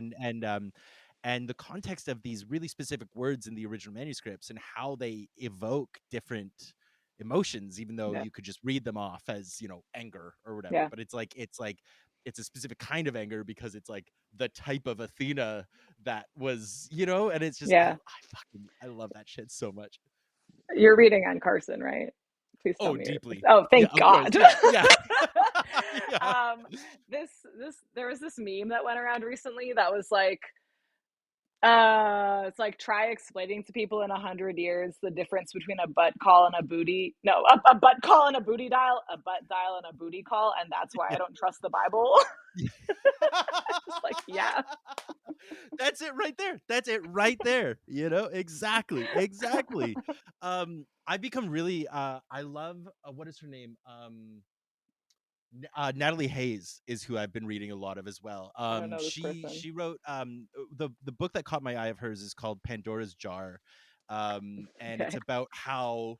and the context of these really specific words in the original manuscripts and how they evoke different emotions, even though Yeah. you could just read them off as anger or whatever. Yeah. But it's a specific kind of anger because it's like the type of Athena that was, and it's just Yeah. I love that shit so much. You're reading on Carson, right? Please tell Oh, me you're. deeply. Oh, Yeah, thank of course. God. Yeah, yeah. Yeah. um, there was this meme that went around recently that was like, it's like try explaining to people in 100 years the difference between a butt call and a booty. No, a butt call and a booty dial, a butt dial and a booty call, and that's why I Yeah. don't trust the Bible. Yeah. Just like, yeah. That's it right there. That's it right there. Exactly. Exactly. I become really I love what is her name? Natalie Hayes is who I've been reading a lot of as well. I don't know this She person. she wrote the book that caught my eye of hers is called Pandora's Jar. And it's Okay. about how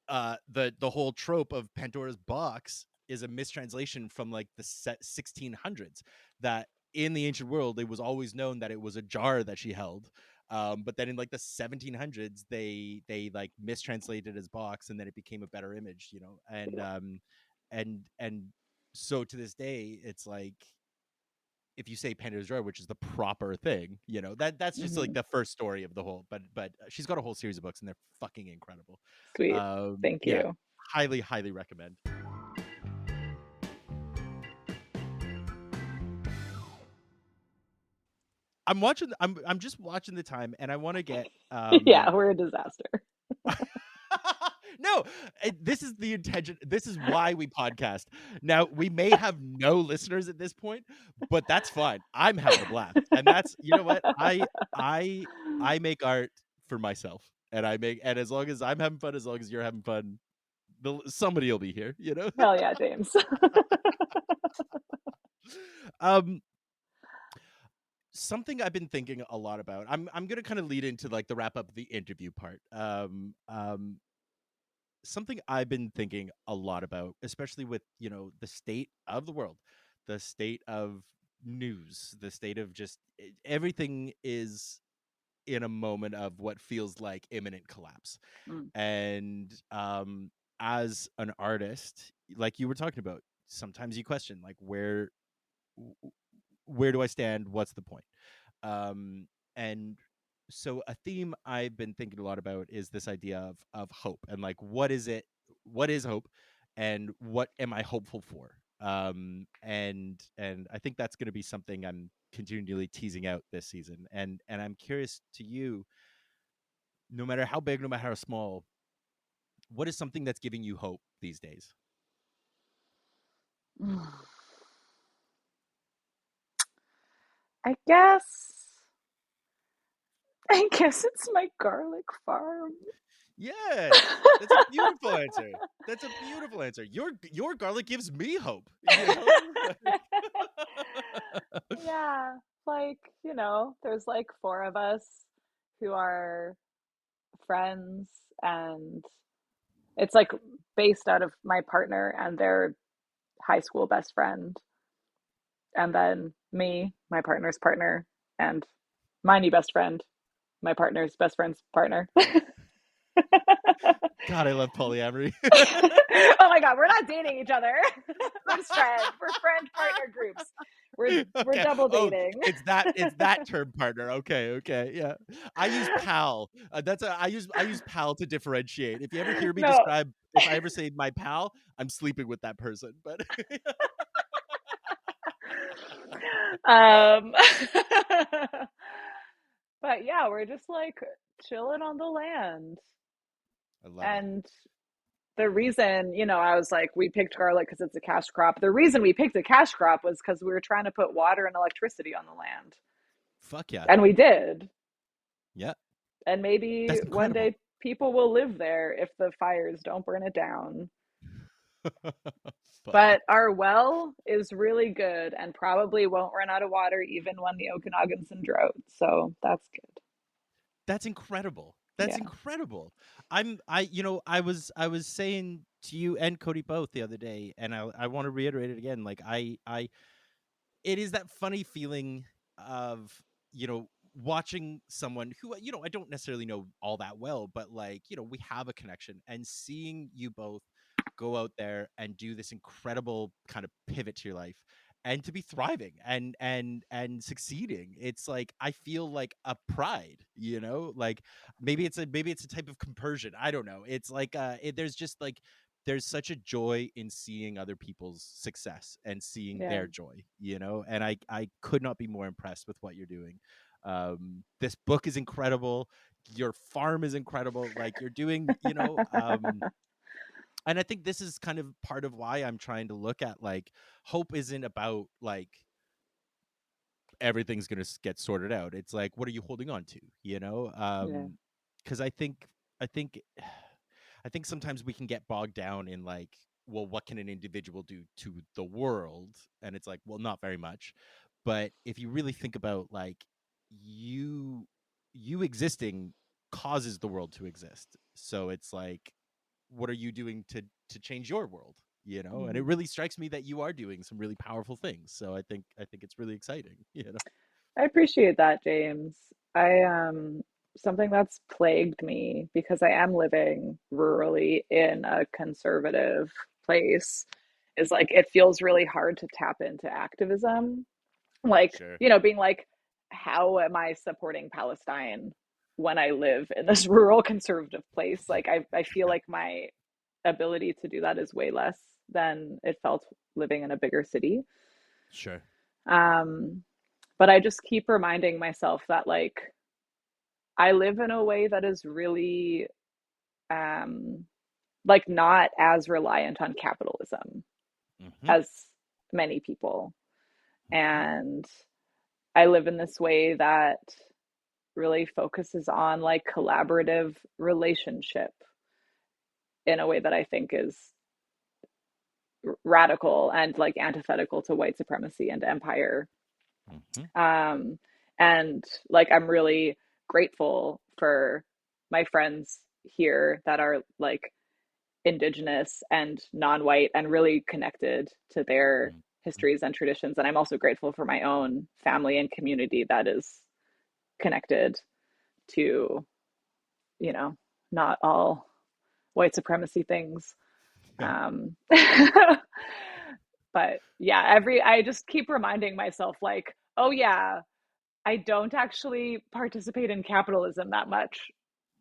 the whole trope of Pandora's box is a mistranslation from like the 1600s, that in the ancient world it was always known that it was a jar that she held, but then in like the 1700s they like mistranslated it as box, and then it became a better image, and so to this day it's like if you say Pandora's jar, which is the proper thing, that's just like Hmm. the first story of the whole. But she's got a whole series of books, and they're fucking incredible. Sweet. Thank Yeah, you. highly recommend. I'm just watching the time, and I want to get Yeah, we're a disaster. no, this is the intention. This is why we podcast. Now, we may have no listeners at this point, but that's fine. I'm having a blast. And that's, you know what? I make art for myself. And as long as I'm having fun, as long as you're having fun, somebody will be here. Hell yeah, James. um Something I've been thinking a lot about. I'm gonna kind of lead into like the wrap up of the interview part. Something I've been thinking a lot about, especially with, the state of the world, the state of news, the state of just everything is in a moment of what feels like imminent collapse. Mm. And as an artist, like you were talking about, sometimes you question like where do I stand? What's the point? And so a theme I've been thinking a lot about is this idea of hope, and like what is hope, and what am I hopeful for? And I think that's going to be something I'm continually teasing out this season, and I'm curious to you, no matter how big, no matter how small, what is something that's giving you hope these days? I guess I guess it's my garlic farm. Yes, that's a beautiful answer. That's a beautiful answer. Your garlic gives me hope. Yeah, like, there's like four of us who are friends, and it's like based out of my partner and their high school best friend, and then me, my partner's partner, and my new best friend, my partner's best friend's partner. God, I love polyamory. Oh my God, we're not dating each other. We're just friends. We're friend partner groups. We're Okay. double Oh, dating. it's that term partner. Okay, okay, yeah. I use pal. I use pal to differentiate. If you ever hear me No. describe, if I ever say my pal, I'm sleeping with that person. But Um, but yeah, we're just like chilling on the land. I love it. And the reason, I was like, we picked garlic because it's a cash crop. The reason we picked a cash crop was because we were trying to put water and electricity on the land. Fuck yeah. And we did. Yeah. And maybe That's one incredible. day people will live there if the fires don't burn it down. Fuck. But our well is really good and probably won't run out of water even when the Okanagan's in drought. So that's good. That's incredible. That's Yeah. incredible. I was saying to you and Cody both the other day, and I want to reiterate it again. Like it is that funny feeling of, watching someone who, I don't necessarily know all that well, but like, we have a connection, and seeing you both go out there and do this incredible kind of pivot to your life and to be thriving and succeeding. It's like I feel like a pride, like maybe it's a type of compersion. I don't know. It's like there's just like there's such a joy in seeing other people's success and seeing Yeah. their joy, and I could not be more impressed with what you're doing. This book is incredible. Your farm is incredible. Like you're doing, and I think this is kind of part of why I'm trying to look at, like, hope isn't about like everything's going to get sorted out. It's like, what are you holding on to, Yeah. because I think I think sometimes we can get bogged down in like, well, what can an individual do to the world? And it's like, well, not very much. But if you really think about like you you existing causes the world to exist. So it's like, what are you doing to change your world? And it Mm-hmm. really strikes me that you are doing some really powerful things. So I think it's really exciting. I appreciate that, James. I something that's plagued me because I am living rurally in a conservative place is like it feels really hard to tap into activism. Like, Sure. being like, how am I supporting Palestine when I live in this rural conservative place? Like I feel Yeah. like my ability to do that is way less than it felt living in a bigger city. Sure. Um, but I just keep reminding myself that like I live in a way that is really um like not as reliant on capitalism Mm-hmm. as many people. Mm-hmm. And I live in this way that really focuses on like collaborative relationship in a way that I think is radical and like antithetical to white supremacy and empire. Mm-hmm. Um, and like I'm really grateful for my friends here that are like indigenous and non-white and really connected to their Mm-hmm. histories and traditions. And I'm also grateful for my own family and community that is connected to, you know, not all white supremacy things. Yeah. But yeah, I just keep reminding myself like, oh yeah, I don't actually participate in capitalism that much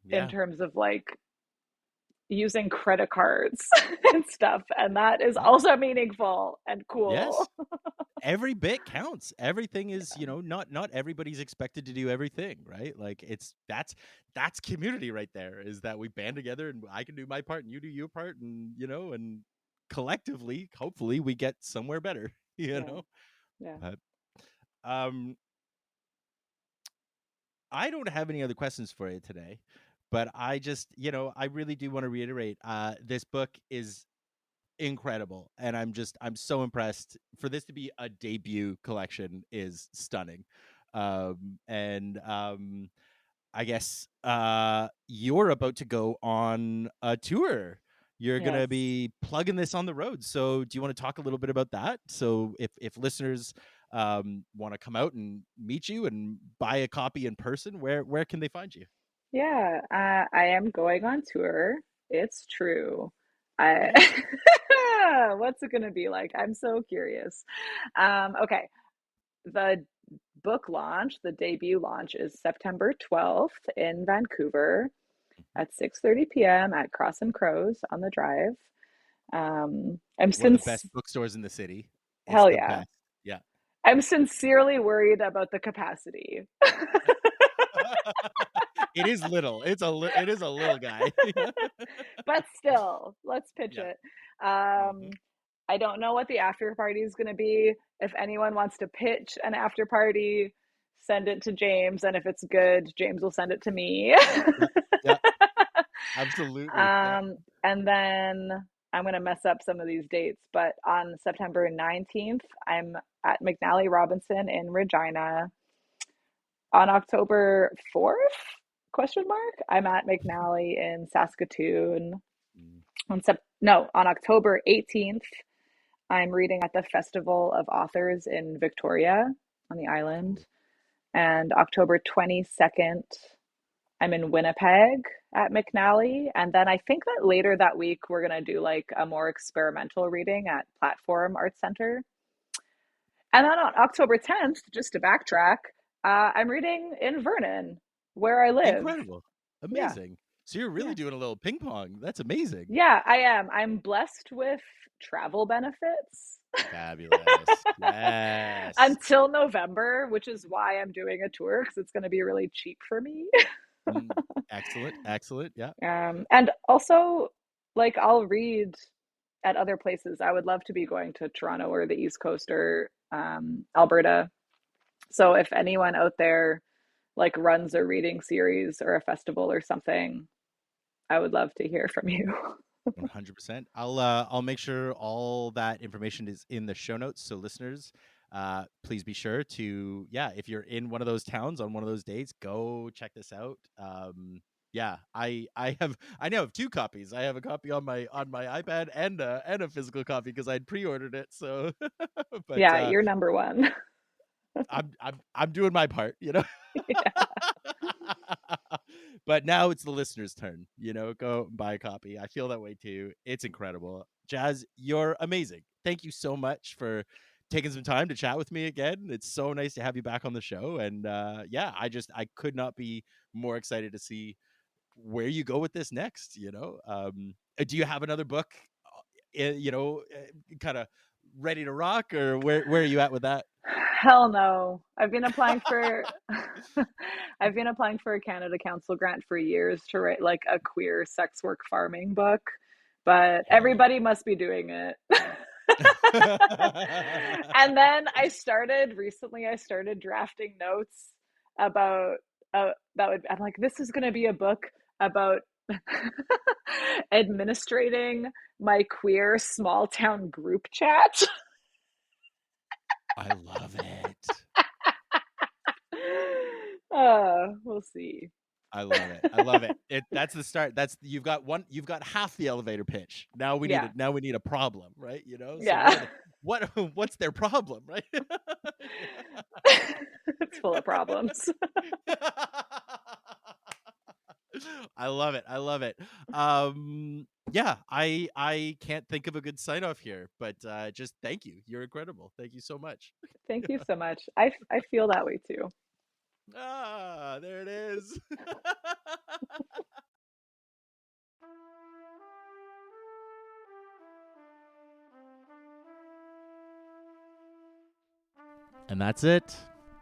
in Yeah. terms of like using credit cards and stuff. And that is Yeah. also meaningful and cool. Yes. Every bit counts. Everything is, not everybody's expected to do everything, right? Like that's community right there, is that we band together and I can do my part and you do your part, and collectively, hopefully we get somewhere better, Yeah. Yeah. But um I don't have any other questions for you today, but I just, I really do want to reiterate this book is incredible, and I'm so impressed. For this to be a debut collection is stunning. And I guess you're about to go on a tour. You're gonna Yes. be plugging this on the road. So do you want to talk a little bit about that? So if listeners want to come out and meet you and buy a copy in person, where can they find you? Yeah. I am going on tour. It's true. I Nice. what's it gonna be like? I'm so curious. Okay. The book launch, the debut launch is September 12th in Vancouver Mhm. at 6:30 p.m. at Cross and Crows on the Drive. I'm One of the since best bookstores in the city. It's hell the yeah. best. Yeah. I'm sincerely worried about the capacity. It is little. It is a little guy. But still, let's pitch Yeah. it. Mhm. I don't know what the after party is going to be. If anyone wants to pitch an after party, send it to James. And if it's good, James will send it to me. Yeah. Yeah. Absolutely. Yeah. And then I'm going to mess up some of these dates, but on September 19th, I'm at McNally Robinson in Regina. On October 4th, question mark, I'm at McNally in Saskatoon. Mm. On October 18th, I'm reading at the Festival of Authors in Victoria on the island. Cool. And October 22nd, I'm in Winnipeg at McNally. And then I think that later that week, we're going to do like a more experimental reading at Platform Arts Center. And then on October 10th, just to backtrack, I'm reading in Vernon, where I live. Incredible. Yeah, Amazing. So you're yeah. really doing a little ping pong. That's amazing. Yeah, I am. I'm blessed with travel benefits Fabulous. Yes. until November, which is why I'm doing a tour because it's going to be really cheap for me. Mm. Excellent. Excellent. Yeah. And also, like, I'll read at other places. I would love to be going to Toronto or the East Coast or Alberta. So if anyone out there like runs a reading series or a festival or something, I would love to hear from you. 100%. I'll make sure all that information is in the show notes. So listeners, please be sure to, if you're in one of those towns on one of those dates, go check this out. Yeah, I now have two copies. I have a copy on my iPad and a physical copy because I'd pre-ordered it. So, but Yeah, you're number one. I'm doing my part, Yeah. But now it's the listener's turn, go buy a copy. I feel that way too. It's incredible. Jazz, you're amazing. Thank you so much for taking some time to chat with me again. It's so nice to have you back on the show. And I could not be more excited to see where you go with this next, Do you have another book, kind of ready to rock, or where are you at with that? Hell no. I've been applying for a Canada Council grant for years to write like a queer sex work farming book, but Hell yeah. everybody must be doing it. And then I started drafting notes about I'm like, this is going to be a book about administrating my queer small town group chat. I love it. We'll see. I love it. I love it. That's the start. You've got half the elevator pitch. Now we Yeah. need a problem, right? So Yeah. what's their problem, right? It's full of problems. I love it. I love it. I can't think of a good sign off here, but just thank you. You're incredible. Thank you so much. Thank you so much. I feel that way too. There it is. And that's it.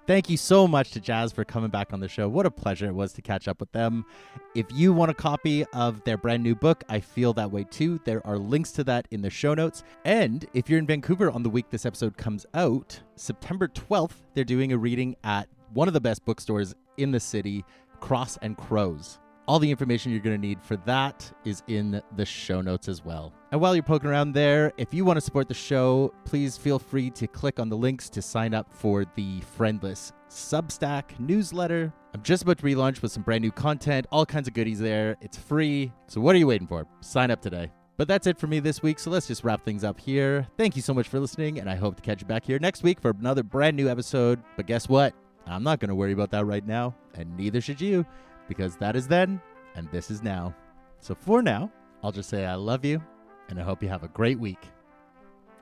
Thank you so much to Jazz for coming back on the show. What a pleasure it was to catch up with them. If you want a copy of their brand new book, I Feel That Way Too, there are links to that in the show notes. And if you're in Vancouver on the week this episode comes out, September 12th, they're doing a reading at one of the best bookstores in the city, Cross and Crows. All the information you're going to need for that is in the show notes as well. And while you're poking around there, if you want to support the show, please feel free to click on the links to sign up for the Friendless Substack newsletter. I'm just about to relaunch with some brand new content, all kinds of goodies there. It's free. So what are you waiting for? Sign up today. But that's it for me this week, so let's just wrap things up here. Thank you so much for listening, and I hope to catch you back here next week for another brand new episode. But guess what? I'm not going to worry about that right now, and neither should you. Because that is then, and this is now. So for now, I'll just say I love you, and I hope you have a great week.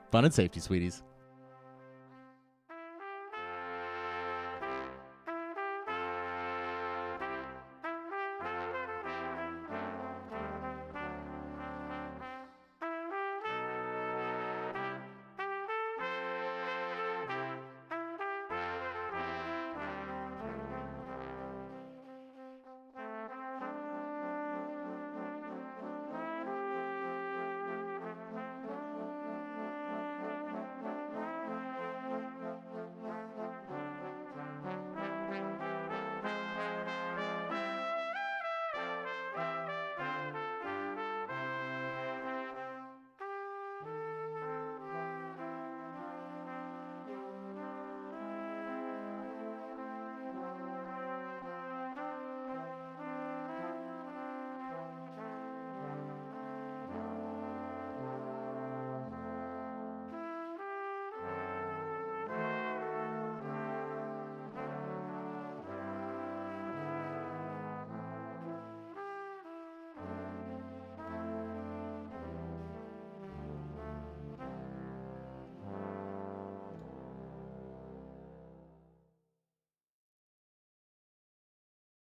Fun and safety, sweeties.